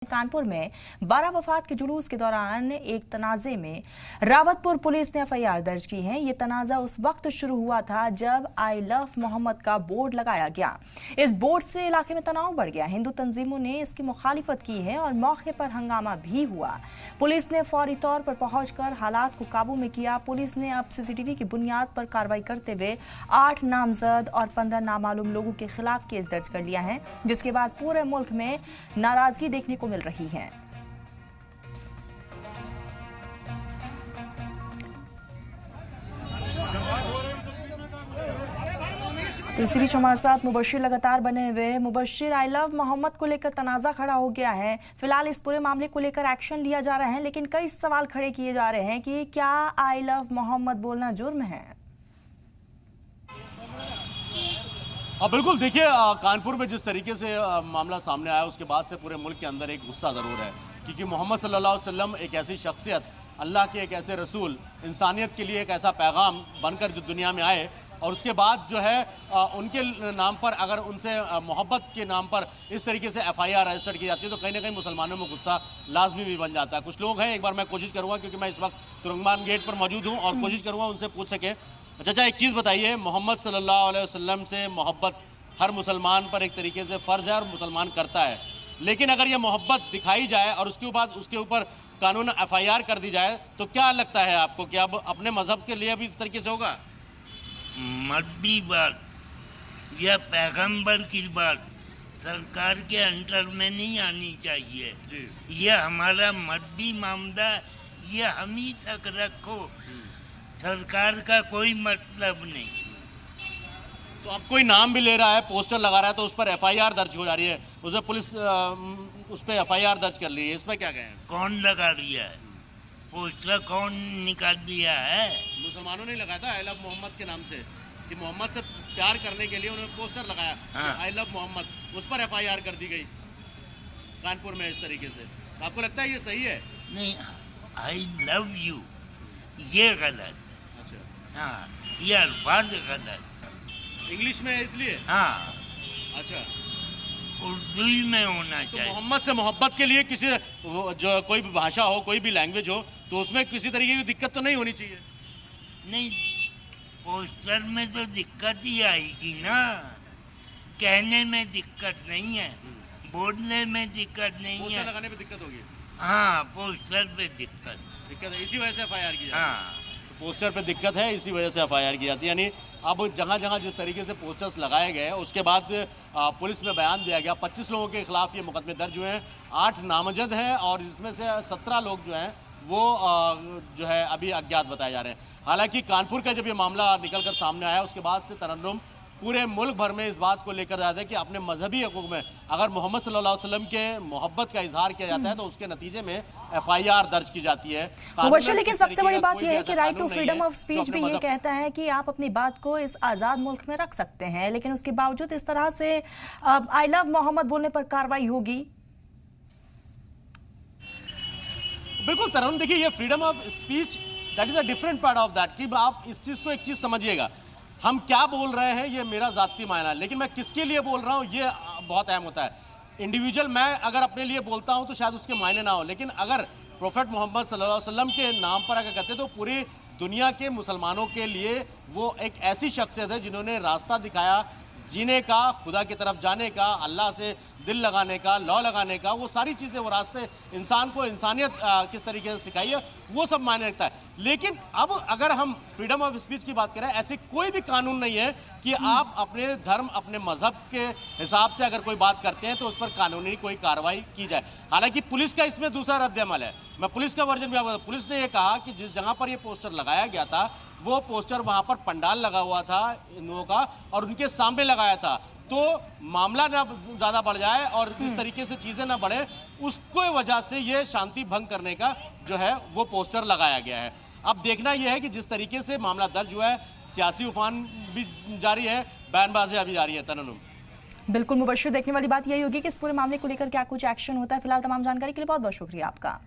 कानपुर में 12 वफात के जुलूस के दौरान एक तनाजे में रावतपुर पुलिस ने एफआईआर दर्ज की है। ये तनाजा उस वक्त शुरू हुआ था जब आई लव मोहम्मद का बोर्ड लगाया गया। इस बोर्ड से इलाके में तनाव बढ़ गया। हिंदू तंजीमों ने इसकी मुखालिफत की है और मौके पर हंगामा भी हुआ। पुलिस ने फौरी तौर पर पहुंचकर हालात को काबू में किया। पुलिस ने अब सीसीटीवी की बुनियाद पर कार्रवाई करते हुए 8 नामजद और 15 नामालूम लोगों के खिलाफ केस दर्ज कर लिया है, जिसके बाद पूरे मुल्क में नाराजगी देखने को मिल रही है। तो इसी बीच हमारे साथ मुबशिर लगातार बने हुए। मुबशिर, आई लव मोहम्मद को लेकर तनाजा खड़ा हो गया है। फिलहाल इस पूरे मामले को लेकर एक्शन लिया जा रहा है, लेकिन कई सवाल खड़े किए जा रहे हैं कि क्या आई लव मोहम्मद बोलना जुर्म है? बिल्कुल, देखिए कानपुर में जिस तरीके से मामला सामने आया उसके बाद से पूरे मुल्क के अंदर एक गुस्सा ज़रूर है, क्योंकि मोहम्मद सल्लल्लाहु अलैहि वसल्लम एक ऐसी शख्सियत, अल्लाह के एक ऐसे रसूल, इंसानियत के लिए एक ऐसा पैगाम बनकर जो दुनिया में आए, और उसके बाद जो है उनके नाम पर अगर उनसे मोहब्बत के नाम पर इस तरीके से एफआईआर रजिस्टर की जाती है तो कहीं ना कहीं मुसलमानों में गुस्सा लाजमी भी बन जाता है। कुछ लोग हैं, एक बार मैं कोशिश करूँगा क्योंकि मैं इस वक्त तुरंगमान गेट पर मौजूद हूँ और कोशिश करूँगा उनसे पूछ सके। चाचा, एक चीज़ बताइए, मोहम्मद सल्लल्लाहु अलैहि वसल्लम से मोहब्बत हर मुसलमान पर एक तरीके से फ़र्ज़ है और मुसलमान करता है, लेकिन अगर ये मोहब्बत दिखाई जाए और उसके बाद उसके ऊपर कानून एफआईआर कर दी जाए तो क्या लगता है आपको कि अब अपने मज़हब के लिए भी इस तरीके से होगा? मजहबी बात या पैगंबर की बात सरकार के अंडर में नहीं आनी चाहिए जी। ये हमारा मजहबी मामला, ये हम ही तक रखो, सरकार का कोई मतलब नहीं। तो अब कोई नाम भी ले रहा है, पोस्टर लगा रहा है, तो उस पर एफआईआर दर्ज हो जा रही है, उसमें पुलिस उस पर एफआईआर दर्ज कर ली है, इस पर क्या कहें? कौन लगा दिया है पोस्टर? कौन निकाल दिया है? मुसलमानों ने लगाया था आई लव मोहम्मद के नाम से, कि मोहम्मद से प्यार करने के लिए उन्होंने पोस्टर लगाया आई लव मोहम्मद, उस पर एफआईआर कर दी गई कानपुर में इस तरीके से। तो आपको लगता है ये सही है? नहीं, आई लव यू ये गलत। अच्छा, हाँ, ये अल्फाज गलत। इंग्लिश में है इसलिए? हाँ, अच्छा, उर्दू ही में होना तो चाहिए। मोहम्मद से मोहब्बत के लिए किसी जो कोई भी भाषा हो, कोई भी लैंग्वेज हो, तो उसमें किसी तरीके की दिक्कत तो नहीं होनी चाहिए? नहीं, पोस्टर में तो दिक्कत ही आएगी ना, कहने में दिक्कत नहीं है, बोलने में दिक्कत नहीं पोस्टर है। लगाने पे दिक्कत होगी? हाँ, पोस्टर पे दिक्कत है, इसी वजह से एफआईआर की जाती है। हाँ, पोस्टर पे दिक्कत है, इसी वजह से एफआईआर की जाती है। यानी अब जगह जगह जिस तरीके से पोस्टर्स लगाए गए उसके बाद पुलिस में बयान दिया गया, 25 लोगों के खिलाफ ये मुकदमे दर्ज हुए हैं, 8 नामजद हैं और इसमें से 17 लोग जो हैं वो जो है अभी अज्ञात बताए जा रहे हैं। हालांकि कानपुर का जब ये मामला निकल कर सामने आया उसके बाद से तरन्नुम पूरे मुल्क भर में इस बात को लेकर जाता है कि अपने मजहबी हकूक में अगर मोहम्मद सल्लल्लाहु अलैहि वसल्लम के मोहब्बत का इजहार किया जाता है तो उसके नतीजे में एफआईआर दर्ज की जाती है। मुबशिर, लेकिन सबसे बड़ी बात यह है कि right to freedom of speech भी ये कहता है कि आप अपनी बात को इस आज़ाद मुल्क में रख सकते हैं, लेकिन उसके बावजूद इस तरह से आई लव मोहम्मद बोलने पर कार्रवाई होगी। बिल्कुल तरन्नुम, देखिए ये freedom of speech that is a different part of that, कि आप इस चीज़ को एक चीज़ समझिएगा, हम क्या बोल रहे हैं ये मेरा ज़ाती मायना है, लेकिन मैं किसके लिए बोल रहा हूँ ये बहुत अहम होता है। इंडिविजुअल मैं अगर अपने लिए बोलता हूँ तो शायद उसके मायने ना हो, लेकिन अगर प्रोफेट मोहम्मद सल्लल्लाहु अलैहि वसल्लम के नाम पर अगर कहते तो पूरी दुनिया के मुसलमानों के लिए वो एक ऐसी शख्सियत है जिन्होंने रास्ता दिखाया जीने का, खुदा की तरफ जाने का, अल्लाह से दिल लगाने का, लौ लगाने का, वो सारी चीज़ें, वो रास्ते इंसान को इंसानियत किस तरीके से सिखाई है वो सब मायने रखता है। लेकिन अब अगर हम फ्रीडम ऑफ स्पीच की बात करें, ऐसे कोई भी कानून नहीं है कि आप अपने धर्म, अपने मजहब के हिसाब से अगर कोई बात करते हैं तो उस पर कानूनी कोई कार्रवाई की जाए। हालांकि पुलिस का इसमें दूसरा रद्द-ए-अमल है। मैं पुलिस का वर्जन भी आपको, पुलिस ने ये कहा कि जिस जगह पर ये पोस्टर लगाया गया था वो पोस्टर वहाँ पर पंडाल लगा हुआ था हिंदुओं का और उनके सामने लगाया था, तो मामला ना ज़्यादा बढ़ जाए और इस तरीके से चीज़ें ना बढ़े, उसको वजह से ये शांति भंग करने का जो है वो पोस्टर लगाया गया है। अब देखना यह है कि जिस तरीके से मामला दर्ज हुआ है, सियासी उफान भी जारी है, बयानबाजियां भी जारी है। तरन्नुम, बिल्कुल मुबशिर, देखने वाली बात यही होगी कि इस पूरे मामले को लेकर क्या कुछ एक्शन होता है। फिलहाल तमाम जानकारी के लिए बहुत बहुत शुक्रिया आपका।